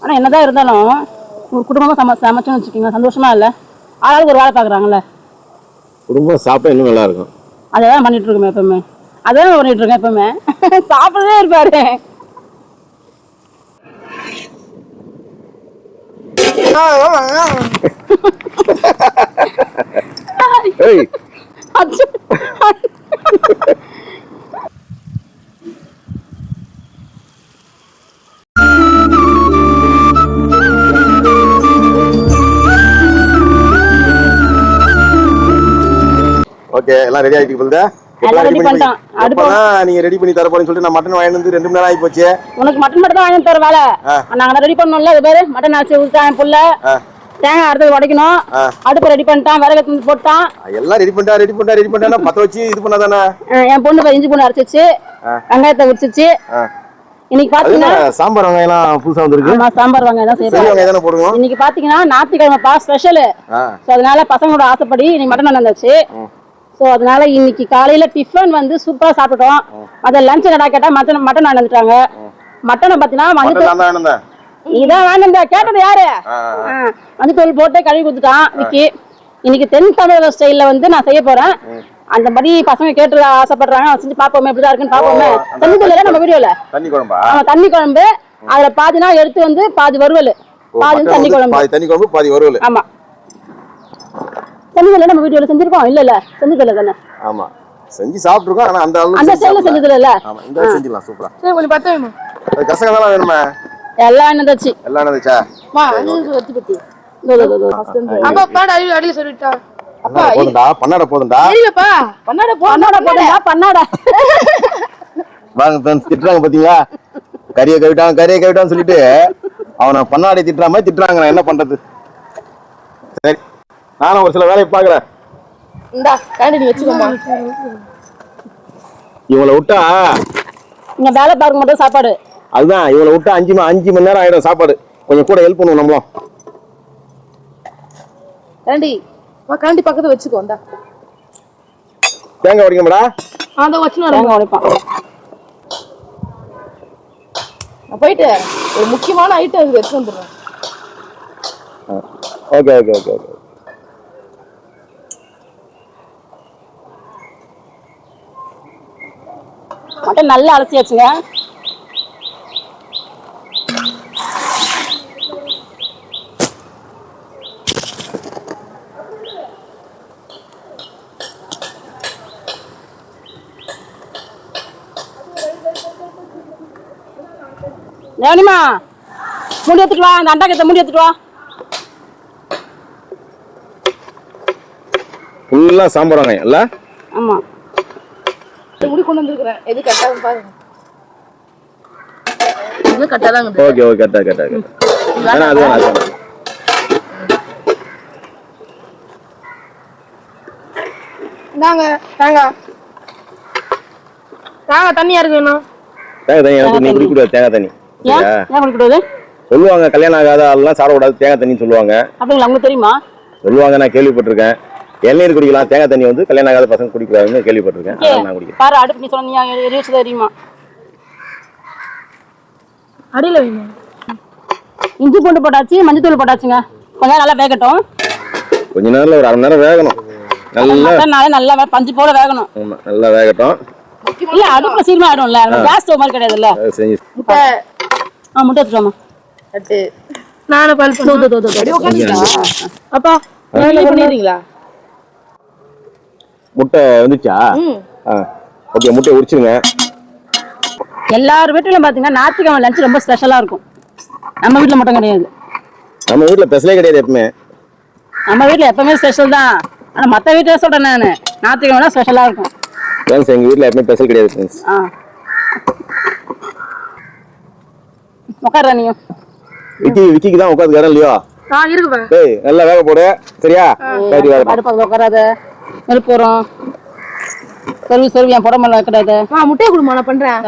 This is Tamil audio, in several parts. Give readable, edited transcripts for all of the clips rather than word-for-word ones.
ஆனால் என்னதான் இருந்தாலும் ஒரு குடும்பமாக சமைச்சோன்னு வச்சுக்கோங்க, சந்தோஷமா இல்லை? ஆளாளுக்கு ஒரு வேலை பார்க்குறாங்கல்ல, குடும்பம் சாப்பிட்டா இன்னும் நல்லா இருக்கும். அதான் பண்ணிட்டு இருக்கோமே எப்பவுமே, அதான் பண்ணிட்டு இருக்கேன் எப்பவுமே. சாப்பிடவே இருப்பாரு. ஓகே, எல்லாம் ரெடி ஆயிட்டு போகுது. நீங்க ரெடி பண்ணி தர போறேன்னு சொல்லிட்டு நான் மட்டன் வாங்கி வந்து 2 மணி நேரம் ஆகி போச்சு. உனக்கு மட்டன் மட்டும் தான் வாங்கி தர வேலை, நாங்க ரெடி பண்ணோம்ல. அது பேரு மட்டன் ஆச்சு ஊத்தான் புல்ல தேங்காய் அடுத்து உடைக்கணும். அடுப்பு ரெடி பண்ணிட்டான், விறகு போட்டான், எல்லாம் ரெடி பண்ணிட்டா பத்த வச்சு இது பண்ணாதானே. என் பொண்ணு இஞ்சி பூண்டு அரைச்சிச்சு, வெங்காயத்தை உரிச்சிச்சு. இன்னைக்கு பாத்தீங்கன்னா சாம்பார் வெங்காயம் எல்லாம் புதுசா வந்திருக்கு. ஆமா, சாம்பார் வெங்காயம் தான் செய்யறோம். இன்னைக்கு பாத்தீங்கன்னா ஞாயிற்றுக்கிழமை ஸ்பெஷல். சோ அதனால பசங்களோட ஆசைப்படி இன்னைக்கு மட்டன் வந்தாச்சு. சோ அதனால இன்னைக்கு காலையில டிஃபன் வந்து சூப்பரா சாப்பிட்டோம். அத லஞ்ச் கடா கேட்டா மட்டன் வந்துட்டாங்க. மட்டனை பாத்தீங்கன்னா இதான் வேணுங்க கேட்டது யாரு? மஞ்சத்தூள் போட்டு கழுவி கொடுத்துட்டான் விக்கி. இன்னைக்கு தென் தமிழக ஸ்டைல்ல வந்து நான் செய்ய போறேன். அந்த படி பசங்க கேட்டு ஆசைப்படுறாங்க, செஞ்சு பாப்போமே எப்படிதான் இருக்குன்னு பாப்போமே. செஞ்சதுல நம்ம வீடியோல தண்ணி குழம்பு, அதுல பாதினா எடுத்து வந்து பாதி வறுவல், பாதி தண்ணி குழம்பு, பாதி வறுவல். ஆமா, செஞ்சதுல நம்ம வீடியோல செஞ்சிருக்கோம். இல்ல செஞ்சதுல தானே. ஆமா, செஞ்சு சாப்பிட்டுருக்கோம். ஆனா அந்த ஸ்டைல்ல செஞ்சதுல இல்ல. ஆமா, இந்த செஞ்சிடலாம் சூப்பரா. சரி, கொஞ்சம் பத்த வேணும். கசகதெல்லாம் வேணுமா? எல்லாம் என்னதாச்சு, எல்லாம் என்னதாச்சா? மா அது வெட்டி பத்தி அப்பா பாட அடியில சொல்லிட்டா. அப்பா போடுடா, பண்ணாட போடுடா. இல்லப்பா, பண்ணாட போடுடா, பண்ணாட. வாங்க ஃப்ரெண்ட்ஸ், திட்டுறாங்க பாத்தீங்களா? கறியை கவிட்டான்னு சொல்லிட்டு அவனை பண்ணாடை திட்டுற மாதிரி திட்டுறாங்க. நான் என்ன பண்றது? சரி, நானும் ஒரு சில வேலையை பாக்குறேன். இந்தா காண்டி நீ வெச்சுக்கோமா. இவளை விட்டா இங்க வேலை பார்க்க மட்டும் சாப்பாடு. அதுதான், இவளை விட்டா 5 மணி நேரம் ஆயிடும் சாப்பாடு. கொஞ்சம் கூட ஹெல்ப் பண்ணுவோம் நம்மளும். காண்டி வா, காண்டி பக்கத்துல வெச்சுக்கோ. இந்தா தேங்காய் உடைக்கணும்டா. அந்த வச்சுன தேங்காய் உடைப்பான். நான் போயிட்டு ஒரு முக்கியமான ஐட்டம் எடுத்து வந்துடுறேன். ஓகே. மட்டன் நல்லா அலசியாச்சுங்க. தேவனிமா, மூடி எடுத்துட்டு வா. அந்த அண்டா கத்த மூடி எடுத்துட்டு வா. ஃபுல்லா சாம்பார் வெங்காயம் இல்ல? ஆமா, முடி கொண்டு வந்திருக்கேன். எது கட்டாதுன்னு பாருங்க. இது கட்டாதாங்க. ஓகே கட்டா. வேணா அது வேணா. தேங்காய் தண்ணி யாருக்கு வேணும்? தேங்காய் தண்ணி எனக்கு நீ குடிக்கூடாது. தேங்காய் தண்ணி ஏன் குடிக்கூடாது சொல்லுவாங்க. கல்யாணம் ஆகாத ஆள்லாம் சாப்பிடக்கூடாது தேங்காய் தண்ணி சொல்லுவாங்க. அப்படிங்களா? உங்களுக்கு தெரியுமா? சொல்லுவாங்க, நான் கேள்விப்பட்டிருக்கேன். இளநீர் குடிக்கலாம், தேங்காய் தண்ணி வந்து கல்யாணம் ஆகாத பசங்க குடிக்கூடாதுன்னு கேள்விப்பட்டிருக்கேன். நான் குடிக்கிறேன். பாரு, அடுப்பு நீ சொன்ன எரிச்சு தெரியுமா? அடியில வைங்க. இஞ்சி பூண்டு போட்டாச்சு, மஞ்சத்தூள் போட்டாச்சுங்க. கொஞ்ச நேரம் நல்லா வேகட்டும். கொஞ்ச நேரம்ல ஒரு 1/2 மணி நேரம் வேகணும். நல்லா பஞ்சு போல வேகணும். ஆமா, நல்லா வேகட்டும். இல்ல, அடுப்புல சீக்கிரம் ஆயிடும்ல, கேஸ் ஸ்டவ் மாதிரி கிடையாதுல்ல. சரி, முட்டை எடுத்துட்டோமா? அட்டு நானே பால் பண்ணி அப்பா பண்ணிடுறீங்களா? முட்டை வந்துச்சா? ஓகே, முட்டையை உரிச்சுங்க. எல்லார் வீட்டிலும் பாத்தீங்கன்னா ஞாயிற்றுக்கிழமை லஞ்ச் ரொம்ப ஸ்பெஷலா இருக்கும். நம்ம வீட்டுல மட்டும் கிடையாது. நம்ம வீட்டுல ஸ்பெஷலே கிடையாது. நம்ம வீட்டுல எப்பவுமே ஸ்பெஷல் தான். ஆனா மத்த வீட்டுல சொல்றேன் நானு, ஞாயிற்றுக்கிழமை ஸ்பெஷலா இருக்கும். எங்க வீட்டுல எப்பவுமே ஸ்பெஷல் கிடையாது. உட்கார நீயும். விக்கிக்கு தான் உட்காந்து இடம் இல்லையோ? இருக்கு. டேய், நல்லா வேக போடு. சரியா? சரி, வேக அடுப்பு உட்காராத. நெருப்பு போறோம். சொருவி என் புடம்பல கிடையாது. முட்டையை கொடுமா, நான் பண்றேன்.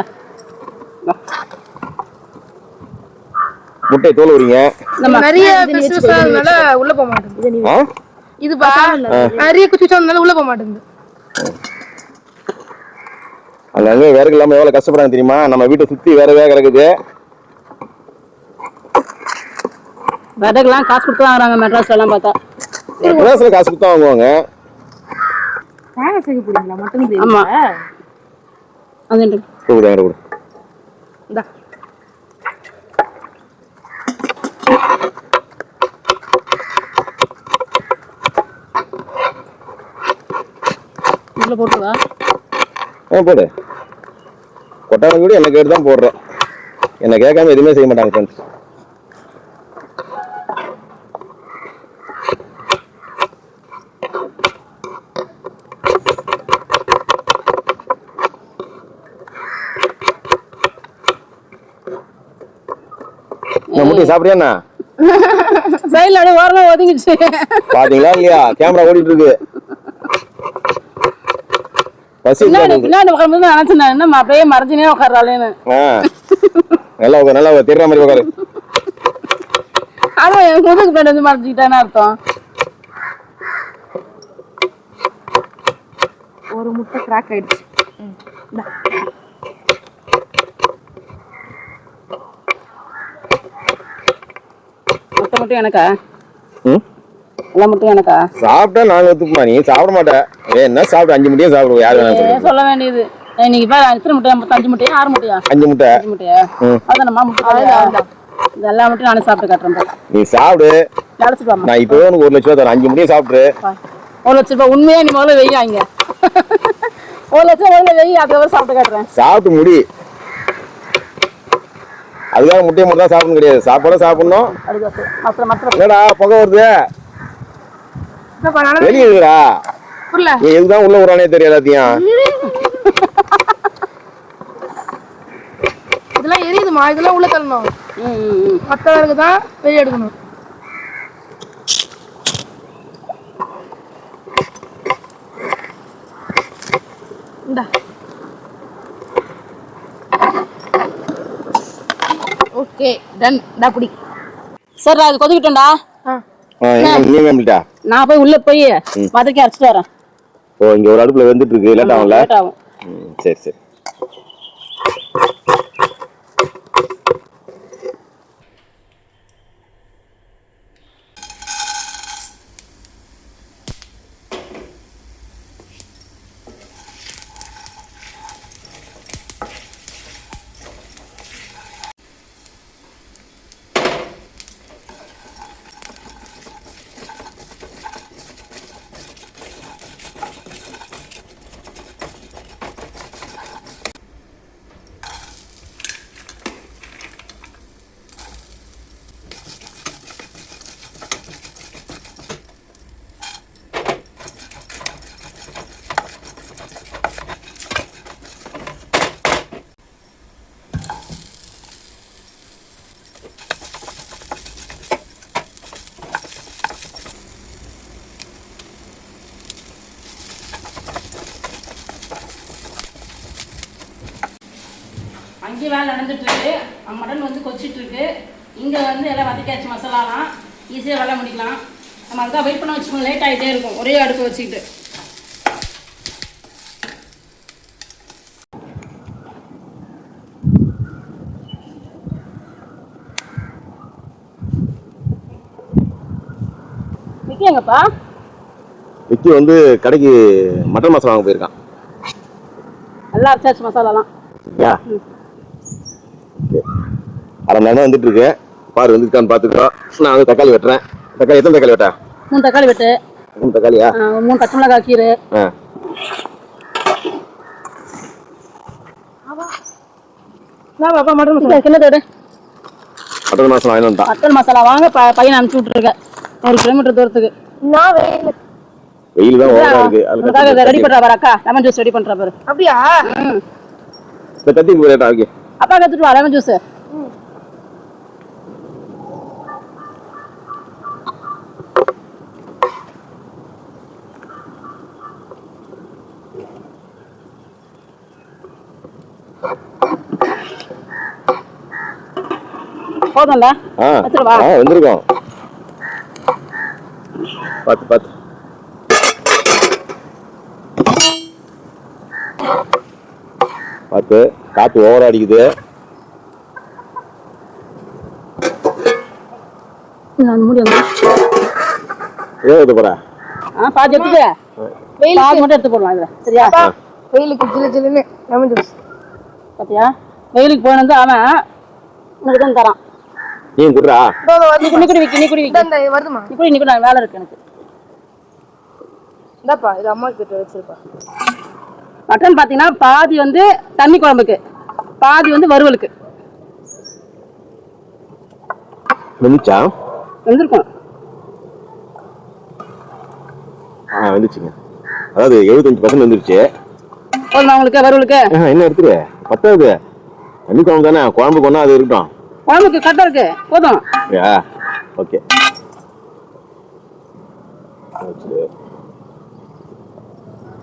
முட்டை தோல் உரிங்க. நிறைய பிசினஸ்னால உள்ள போக மாட்டேங்குது. இது பா நிறைய குச்சிச்சோம்னால உள்ள போக மாட்டேங்குது. அங்க வேற இல்லாம எவ்வளவு கஷ்டப்படுறாங்க தெரியுமா? நம்ம வீட்டை சுத்தி வேற கிடக்குது. விதைக்கெல்லாம் காசு கொடுத்து வாங்குறாங்க மெட்ராஸ்ல எல்லாம் பார்த்தா. மெட்ராஸ்ல காசு கொடுத்தா வாங்குவாங்க. தேங்காய் செய்ய போறீங்களா? மட்டும் ஆமா அது கூட கூட இந்தா இதுல போட்டுவா. போடு. கொட்டாரம் கூட என்ன கேட்டு தான் போடுறேன். என்ன கேட்காம எதுவுமே செய்ய மாட்டாங்க ஃப்ரெண்ட்ஸ். முட்டை சாப்பிடுறியா? சைடுல அப்படியே ஓரமா ஒதுங்கிச்சு. பாத்தீங்களா இல்லையா? கேமரா ஓடிட்டு இருக்கு. பின்னாடி உட்காந்து நினைச்சேன் என்ன அப்படியே மறைஞ்சினே உட்காராளேன்னு. நல்லா உட்கார், நல்லா உட்கார், தெரியுற மாதிரி உட்காரு. ஆனா என் முதுகு பின்னாடி வந்து மறைஞ்சிக்கிட்டான்னு அர்த்தம். ஒரு முட்டை கிராக் ஆயிடுச்சு. முட்டை மட்டும் எனக்கா? எல்லாம் மட்டும் எனக்கா? சாப்பிட்டா நாங்க ஒத்துக்குமா? நீ சாப்பிட மாட்டேன். என்ன சாப்பிடு? 5 முட்டையும் சாப்பிடுவோம். யாரு வேணாலும் சொல்ல வேண்டியது. இன்னைக்கு பாரு எத்தனை முட்டை? 5 முட்டையா 6 முட்டையா? 5 முட்டை. 5 முட்டையா? அதானம்மா முட்டை. இது எல்லா முட்டையும் நானே சாப்பிட்டு காட்டுறேன். நீ சாப்பிடு. அழைச்சிட்டு வாமா. நான் இப்போ உனக்கு 1 லட்சம் ரூபா தரேன். 5 முட்டையும் சாப்பிட்டு. 1 லட்சம் ரூபாய் உண்மையா? நீ முதல்ல வெய்யாங்க. 1 லட்சம் முதல்ல வெய்ய, அதுக்கப்புறம் சாப்பிட்டு காட்டுறேன். சாப்பிட்டு முடி. அதுக்காக முட்டையை மட்டும் தான் சாப்பிடணும் கிடையாது. சாப்பாடும் சாப்பிடணும். என்னடா புகை வருது? வெளியே இருக்குடா. நீ எதுதான் உள்ள விடுறானே தெரியும் எல்லாத்தையும். இதெல்லாம் எரியுதுமா, இதெல்லாம் உள்ள தள்ளணும். மற்றவருக்கு தான் வெளியே எடுக்கணும். Okay done. டா குடி. சரி அது கொதிக்கிட்டோம்டா. நான் போய் உள்ள போய் வதக்கி அரைச்சிட்டு வரேன். ஓ இங்க ஒரு அடுப்புல வெந்துட்டு இருக்கு. லேட் ஆகும்ல? லேட் ஆகும். சரி சரி. அங்கே வேலை நடந்துட்டு இருக்கு. மட்டன் வந்து கொச்சிட்டு இருக்கு. இங்க வந்து எல்லாம் வதக்கியாச்சு மசாலாலாம். ஈஸியாக வேலை முடிக்கலாம். நம்ம அதுக்காக வெயிட் பண்ண வச்சுக்கோங்க. லேட் ஆகிட்டே இருக்கும் ஒரே அடுப்பு வச்சுக்கிட்டு. விக்கி எங்கப்பா? விக்கி வந்து கடைக்கு மட்டன் மசாலா வாங்க போயிருக்கான். நல்லா அரைச்சாச்சு மசாலாலாம். அரை மணி நேரம் வந்துட்டு இருக்கு. பாரு வந்துருக்கான்னு பாத்துக்கிறோம். நான் வந்து தக்காளி வெட்டுறேன். தக்காளி எத்தனை தக்காளி வெட்டா? 3 தக்காளி வெட்டு. 3 தக்காளியா? 3 பச்சை மிளகாய் கீரை. மட்டன் மசாலா வாங்கிட்டு வந்துட்டான். மட்டன் மசாலா வாங்க பையனை அனுப்பிச்சு விட்டுருக்கேன் 1 கிலோமீட்டர் தூரத்துக்கு. வெயில் தான் ஓவரா இருக்கு. அதுக்காக ரெடி பண்றா பாரு அக்கா. லெமன் ஜூஸ் ரெடி பண்றா பாரு. அப்படியா? கத்தி போறேடா. ஓகே அப்பா கத்துட்டு வா லெமன் ஜூஸ். போதும்ல? எடுத்துட்டு வா. வந்திருக்கோம். பாத்து பாத்து. பாத்து காத்து ஓவரா அடிக்குது. நான் மூடி வந்து ஏன் போறா பாதி எடுத்துட்டு பாதி மட்டும் எடுத்து போடலாம் இதுல சரியா? வெயிலுக்கு ஜில்லு ஜில்லுன்னு லெமன் ஜூஸ். பாத்தியா வெயிலுக்கு போனது அவன் உனக்கு தான் தரான். நீ குடுறா நீ குடி விக்கி நீ குடி விக்கி இந்த வருதுமா? நீ குடி நான் வேலை இருக்கு எனக்கு. இந்தாப்பா இது அம்மா கிட்ட வச்சிருப்பா. மட்டன் பாத்தீங்கன்னா பாதி வந்து தண்ணி குழம்புக்கு பாதி வந்து வறுவலுக்கு. வந்துச்சா? வந்துருக்கும். வந்துச்சுங்க. அதாவது 75% வந்துருச்சு. போதுமா உங்களுக்கு வறுவலுக்கு? என்ன எடுத்துரு பத்தாது தண்ணி குழம்பு தானே குழம்பு கொண்டா அது இருக்கட்டும். குழம்புக்கு கரெக்டா இருக்கு போதும். ஓகே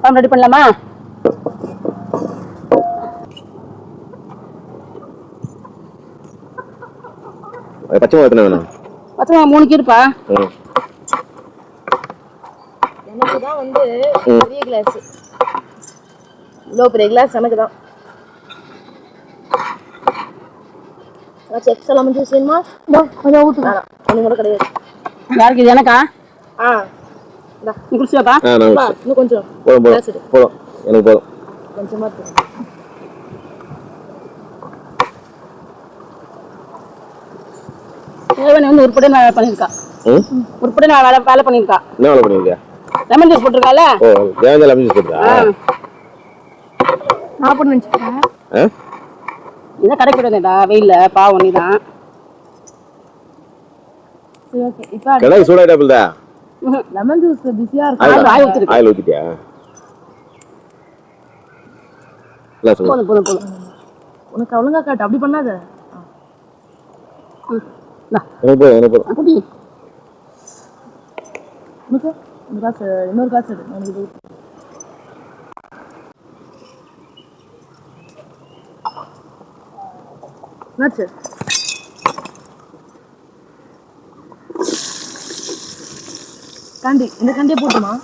குழம்பு ரெடி பண்ணலாமா? பச்சை மிளகா எத்தனை வேணும்? பச்சை மிளகா 3 கீரைப்பா. எனக்கு தான் வந்து பெரிய கிளாஸ், இவ்வளோ பெரிய கிளாஸ் எனக்கு தான். எக்ஸ்ட்ரா லெமன் ஜூஸ் வேணுமா? கொஞ்சம் ஊற்றுக்கா, ஒன்று கூட கிடையாது. யாருக்கு இது எனக்கா? நீ குடிச்சியாப்பா? இன்னும் கொஞ்சம் போதும் எனக்கு போதும். கொஞ்சமா தேவனி வந்து உருப்படியா வேலை பண்ணியிருக்கா. உருப்படியா வேலை பண்ணியிருக்கா. என்ன வேலை பண்ணிருக்கா? லெமன் ஜூஸ் போட்டிருக்கால? தேவையான லெமன் ஜூஸ் போட்டா நான் பண்ண நினைச்சேன். இதான் கடைக்கு விடுறேன்டா வெயில்ல பாவம் நீ தான். கடாய் சூடாயிட்டாப்ல. லெமன் ஜூஸ் பிஸியா இருக்கு. ஆயில் ஊத்திட்டியா? போதும் உனக்கு ஒழுங்கா காட்டு, அப்படி பண்ணாத. குடி. இன்னொரு காசு எடு. என்னாச்சு? காண்டி இந்த காண்டியை போட்டுமா?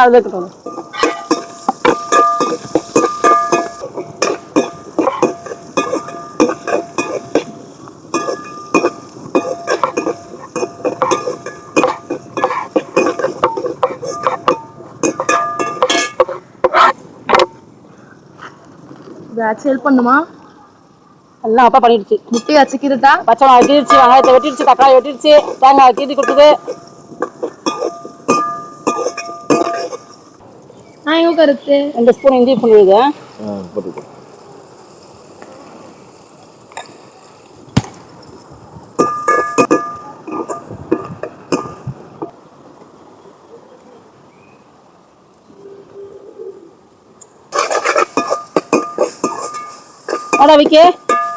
அது வைக்கட்டும். ஹெல்ப் பண்ணுமா? எல்லாம் அப்பா பண்ணிடுச்சு. முட்டையை அச்சுக்கிட்டா, பச்சை மிளகா வெட்டிடுச்சு, வெங்காயத்தை வெட்டிடுச்சு, தக்காளி வெட்டிடுச்சு, தேங்காய் கீட்டி கொடுத்தது. நான் எங்க கருத்து 2 ஸ்பூன் இஞ்சி பண்ணுது. அடா விக்கி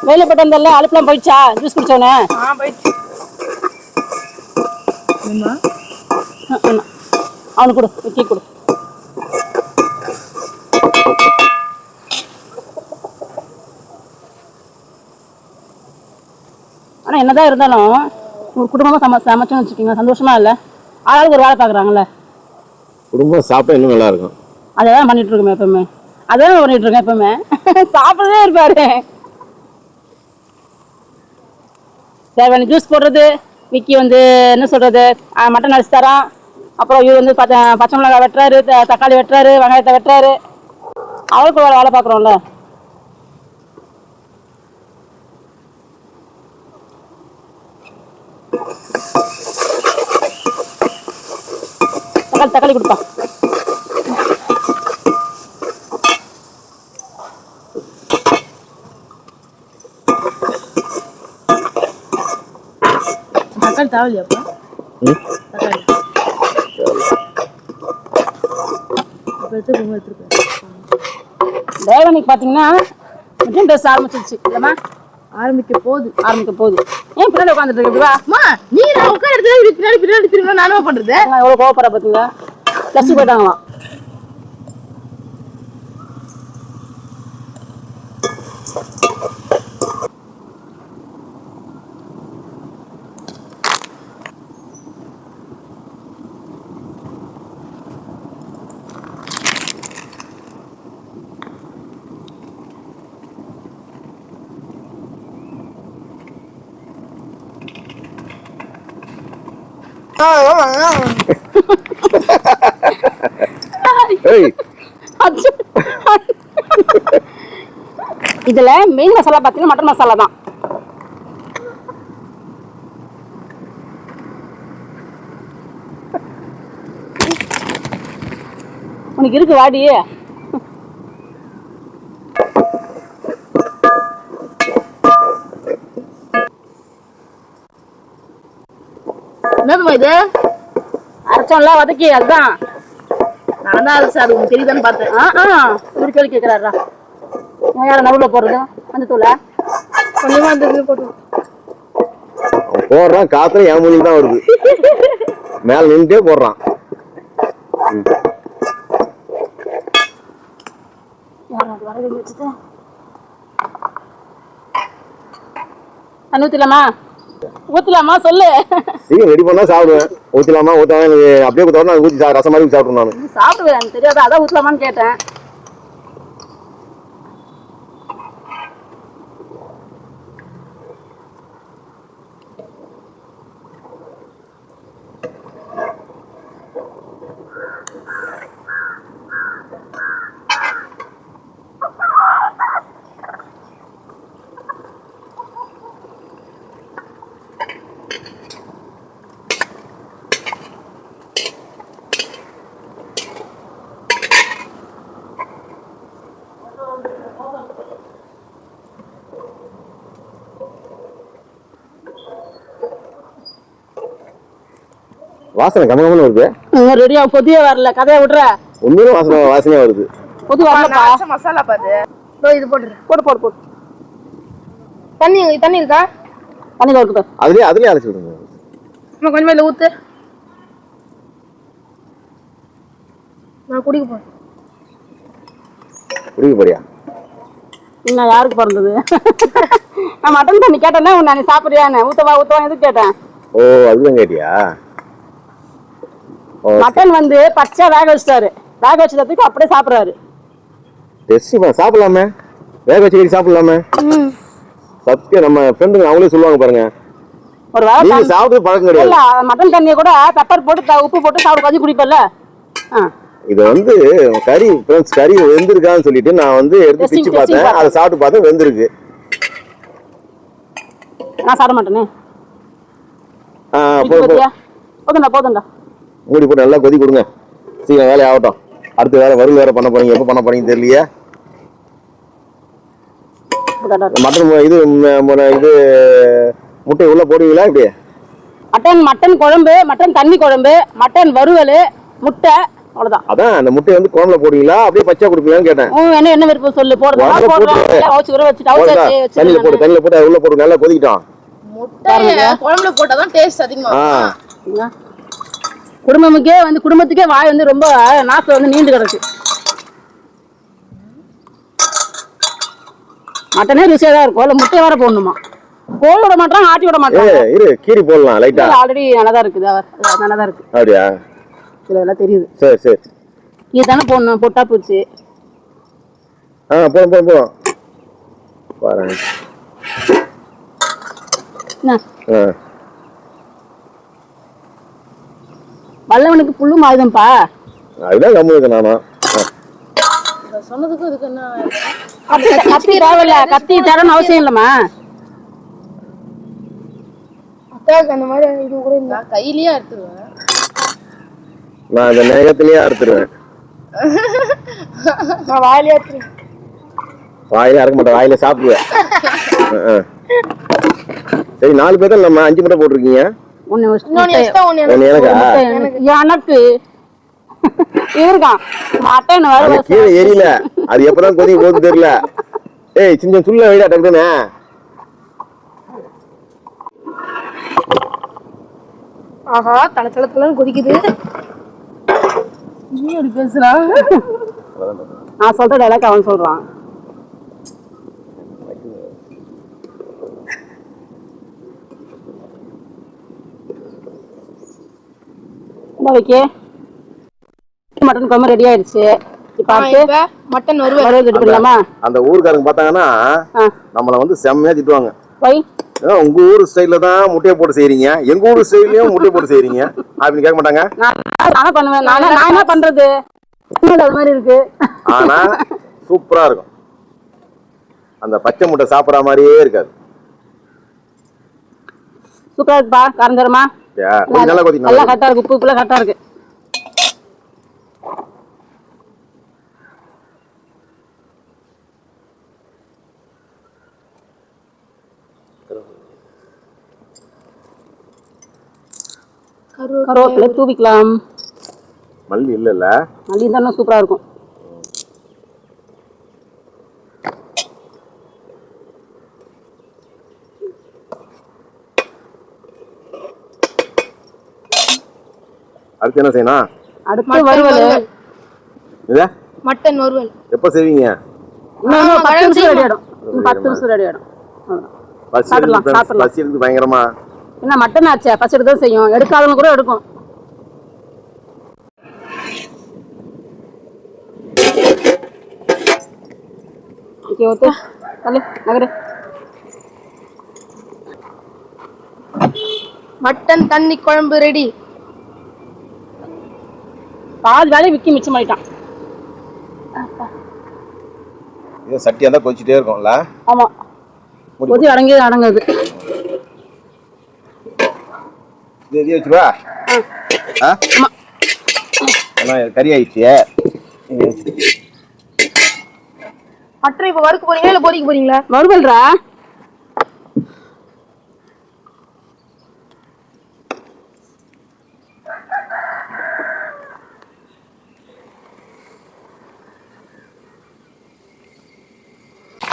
வேலை போட்டு வந்தல அலுப்புலாம் போயிடுச்சா? ஜூஸ் குடிச்சவனே? போயிடுச்சு. அவனுக்கு கொடு, விக்கி கொடு. ஆனா என்னதான் இருந்தாலும் ஒரு குடும்பமா சமைச்சோன்னு வச்சுக்கோங்க, சந்தோஷமா இல்ல? ஆளாளுக்கு ஒரு வேலை பாக்குறாங்கல்ல. குடும்பம் சாப்பிட்டா இன்னும் நல்லா இருக்கும். அதான் பண்ணிட்டு இருக்கோமே எப்பவுமே. அதான் பண்ணிட்டு இருக்கேன் எப்பவுமே. சாப்பிடவே இருப்பாரு. தேவையான ஜூஸ் போடுறது, விக்கி வந்து என்ன சொல்றது மட்டன் அரிசி தரான். அப்புறம் இவர் வந்து பச்சை மிளகாய் வெட்டுறாரு, தக்காளி வெட்டுறாரு, வெங்காயத்தை வெட்டுறாரு. அவளுக்கு வேலை பார்க்குறோம்ல. தக்காளி கொடுப்பா. தக்காளி தேவையில்லையாப்பா? தக்காளி தேவனிக்கு பார்த்தீங்கன்னா மிட்டன் ட்ரெஸ் ஆரம்பிச்சிருச்சு இல்லைம்மா? ஆரம்பிக்க போகுது. ஏன் பின்னாடி உட்காந்துட்டு இருக்கு? நீ நான் உட்காந்து பின்னாடி திரும்ப நானும் பண்றது. எவ்வளோ கோவப்படுற பார்த்தீங்களா? ப்ளஸ் போயிட்டாங்களாம். ஏய் இதுல மெயின் மசாலா பாத்தீங்கன்னா மட்டன் மசாலா தான். உனக்கு இருக்கு வாடி. என்னதுமா இது? அரைச்சோம்ல வதக்கி, அதுதான். நான் தான் அரைச்சேன், அது உங்களுக்கு தெரியுதான்னு பார்த்தேன். ஒரு கேள்வி கேட்கிறாரா? யார நடுவில் போடுறது அந்த தூளை கொஞ்சமா அந்த போட்டு போடுறான். காத்துல என் மொழி தான் வருது, மேல நின்றுட்டே போடுறான். ஊத்தலாமா ஊத்தலாமா சொல்லு. சீக்கிரம் ரெடி பண்ணா சாப்பிடுவேன். ஊத்தலாமா ஊத்தாம எனக்கு அப்படியே ஊத்தா ஊத்தி ரசம் மாதிரி சாப்பிடுவேன். நான் சாப்பிடுவேன், எனக்கு தெரியாது, அதான் ஊத்தலாமான்னு கேட்டேன். வாசனை கமகமன்னு வருது. ரெடியா பொதிய வரல, கதையை விடுற. உண்மையிலும் வாசனையா வருது. பொது வரலப்பா. மசாலா பாத்து இது போட்டு போட்டு போட்டு போட்டு. தண்ணி இருக்கா? தண்ணி கொடுத்து அதுலயே அரைச்சு விடுங்க. கொஞ்சமா இல்ல ஊத்து, நான் குடிக்க போறேன். குடிக்க போறியா? இன்னும் யாருக்கு பிறந்தது? நான் மட்டன் தண்ணி கேட்டேன்னா நான் சாப்பிடுறியான்னு ஊத்தவா எதுக்கு கேட்டேன். ஓ அதுதான் கேட்டியா? மட்டன் வந்து பச்சை வேக வச்சுட்டாரு, வேக வச்சதுக்கு அப்படியே சாப்பிடுறாரு. சாப்பிடலாமே, வேக வச்சு சாப்பிடலாமே. சத்தியம் நம்ம ஃப்ரெண்டுங்க அவங்களே சொல்லுவாங்க பாருங்க. ஒரு வேளை சாப்பிட்டு பழக்கம் கிடையாது. மட்டன் தண்ணியை கூட பெப்பர் போட்டு உப்பு போட்டு சாப்பிட கொஞ்சம் குடிப்பல்ல. இது வந்து கறி கறி வெந்திருக்கான்னு சொல்லிட்டு நான் வந்து எடுத்து பிச்சு பார்த்தேன். அதை சாப்பிட்டு பார்த்தேன், வெந்திருக்கு. நான் சாப்பிட மாட்டேனே. போதும்டா மூடி போட்டு நல்லா கொதி கொடுங்க. சீக்கிரம் வேலை ஆகட்டும். அடுத்து வேற வறுவல் வேற பண்ண போறீங்க. எப்ப பண்ண போறீங்க தெரியலையே. மட்டன் இது முட்டை உள்ள போடுவீங்களா இப்படி? மட்டன் குழம்பு, மட்டன் தண்ணி குழம்பு, மட்டன் வறுவல், முட்டை, அவ்வளவுதான். அதான் அந்த முட்டையை வந்து குழம்புல போடுவீங்களா அப்படியே பச்சை கொடுப்பீங்களான்னு கேட்டேன். என்ன விருப்பம் சொல்லு. தண்ணியில போட்டு உள்ள போட்டு நல்லா கொதிக்கிட்டோம். முட்டை குழம்புல போட்டாதான் டேஸ்ட் அதிகமா. குடும்பத்துக்கே வாய் வந்து ரொம்ப நாக்கு வந்து நீண்டு கிடக்கு. மட்டனே ருசியா தான் இருக்கும். இல்ல முட்டை வேற போடணுமா? கோல் விட மாட்டான், ஆட்டி விட மாட்டான். இரு கீரி போடலாம் லைட்டா. ஆல்ரெடி நல்லாதான் இருக்குது, நல்லாதான் இருக்கு. அப்படியா? இதெல்லாம் தெரியுது. சரி சரி, இதுதானே போடணும், போட்டா போச்சு. போதும் பாருங்க. வல்லவனுக்கு புல்லும் ஆயுதம்பா. அதுதான் கம்முது. நானா சொன்னதுக்கு இதுக்கு என்ன? கத்தி தேவையில்ல, கத்தி தரணும் அவசியம் இல்லம்மா. அத்தாக்கு அந்த மாதிரி இது கூட இல்ல, கையிலேயே அறுத்துருவேன். நான் இந்த நேகத்திலேயே அறுத்துருவேன். நான் வாயிலே அறுத்துருவேன். வாயில அறுக்க மாட்டேன், வாயில சாப்பிடுவேன். சரி 4 பேர் தான் நம்ம 5 முட்டை போட்டிருக்கீங்க. எனக்கு இருக்கான் மட்டன் கீழே எரியல. அது எப்பதான் கொதி போகுது தெரியல. ஏய் சின்ன சுள்ள வைடா டக்குனே. ஆஹா தளத்தளத்தலன்னு கொதிக்குது. நீ எப்படி பேசுறான்? நான் சொல்ற டைலாக் அவன் சொல்றான். மட்டன் குழம்பு ரெடி ஆயிடுச்சு. மட்டன் வறுவல் ரெடி பண்ணலாமா? அந்த ஊர்க்காரங்க பார்த்தாங்கன்னா நம்மள வந்து செம்மையா திட்டுவாங்க. போய் உங்க ஊர் ஸ்டைல்ல தான் முட்டையை போட்டு செய்றீங்க, எங்க ஊர் ஸ்டைல்லயும் முட்டையை போட்டு செய்றீங்க. அப்படின்னு கேட்க மாட்டாங்க. நானே பண்ணுவேன். நான் என்ன பண்றது, அது மாதிரி இருக்கு. ஆனா சூப்பரா இருக்கும். அந்த பச்சை முட்டை சாப்பிட்ற மாதிரியே இருக்காது. சூப்பரா இருக்குப்பா. காரஞ்சரமா நல்லா கொதிக்கணும். நல்லா கரெக்டா இருக்கு. உப்பு உப்புல கரெக்டா இருக்கு. கருவேப்பிலை தூவிக்கலாம். மல்லி இல்ல, மல்லி தானே சூப்பரா இருக்கும். அடுத்து என்ன செய்யணும்? அடுத்து வறுவல். இதா மட்டன் வறுவல். எப்ப செய்வீங்க? இன்னும் 10 நிமிஷம் ரெடி ஆயிடும். 10 நிமிஷம் ரெடி ஆயிடும். பசி இருக்கு பயங்கரமா. என்ன மட்டன் ஆச்சே, பசி எடுத்து தான் செய்யும். எடுக்காதவங்க கூட எடுக்கும். ஓகே ஓகே தள்ளு நகரு. மட்டன் தண்ணி குழம்பு ரெடி. பாதி வேலையை விக்கி மிச்சம் பண்ணிட்டான். இது சட்டியா தான் கொதிச்சிட்டே இருக்கும்ல. ஆமா, கொதி அடங்குது. இது வச்சுவா. ஆமா, கறி ஆயிடுச்சு. மட்டன் இப்ப வறுக்க போறீங்களா இல்ல பொரிக்க போறீங்களா? வறுவல்ரா.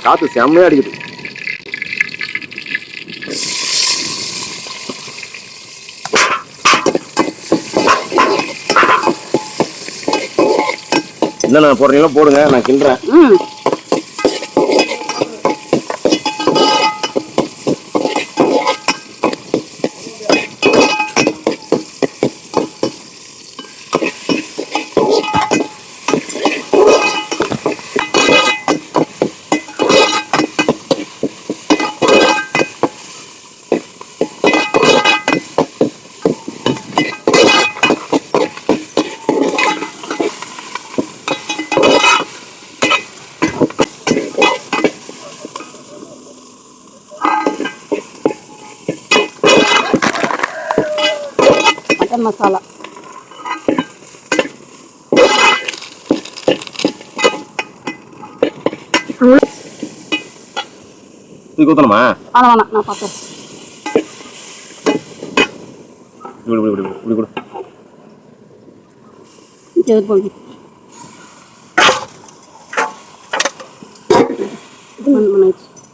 காத்து செம்மையா அடிக்குது. என்னென்ன போடுறீங்களோ போடுங்க, நான் கிண்டுறேன். மட்டன் மசாலா ஊத்தணுமா? வேணாம், நான் பார்த்தேன்.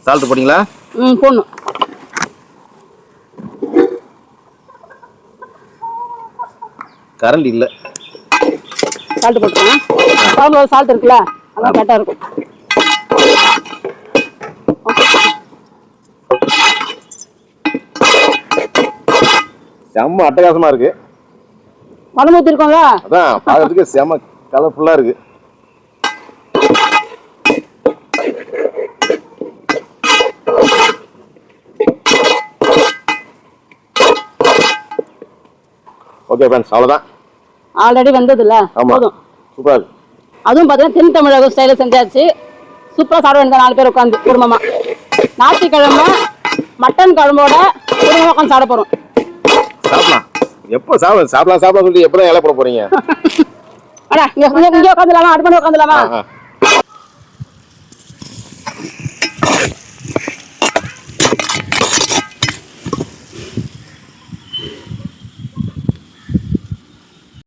சால்ட் போட்டீங்களா? போடணும். கரண்ட் இல்ல. சால்ட் போட்டுருக்கேன். குழம்புல சால்ட் இருக்குல்ல, அதான் கரெக்டாக இருக்கும். செம்ம அட்டகாசமா இருக்கு. மனம் ஊற்றிருக்கோம்ல, அதான் பார்க்கறதுக்கு செம்ம கலர்ஃபுல்லா இருக்கு. ஓகே ஃப்ரெண்ட்ஸ், அவ்வளோதான். ஆல்ரெடி வந்ததுல்ல, போதும். சூப்பர். அதுவும் பார்த்தீங்கன்னா தென் தமிழக ஸ்டைலில் செஞ்சாச்சு. சூப்பராக சாப்பிட வேண்டிய 4 பேர் உட்காந்து குடும்பமா. ஞாயிற்றுக்கிழமை மட்டன் குழம்போட குடும்பமாக உட்காந்து சாப்பிட போகிறோம். சாப்பிடலாம். எப்போ சாப்பிடலாம் சொல்லி எப்போ இலை போட போறீங்க? அடா இங்கே உட்காந்துலாமா? அடுத்த உட்காந்துலாமா?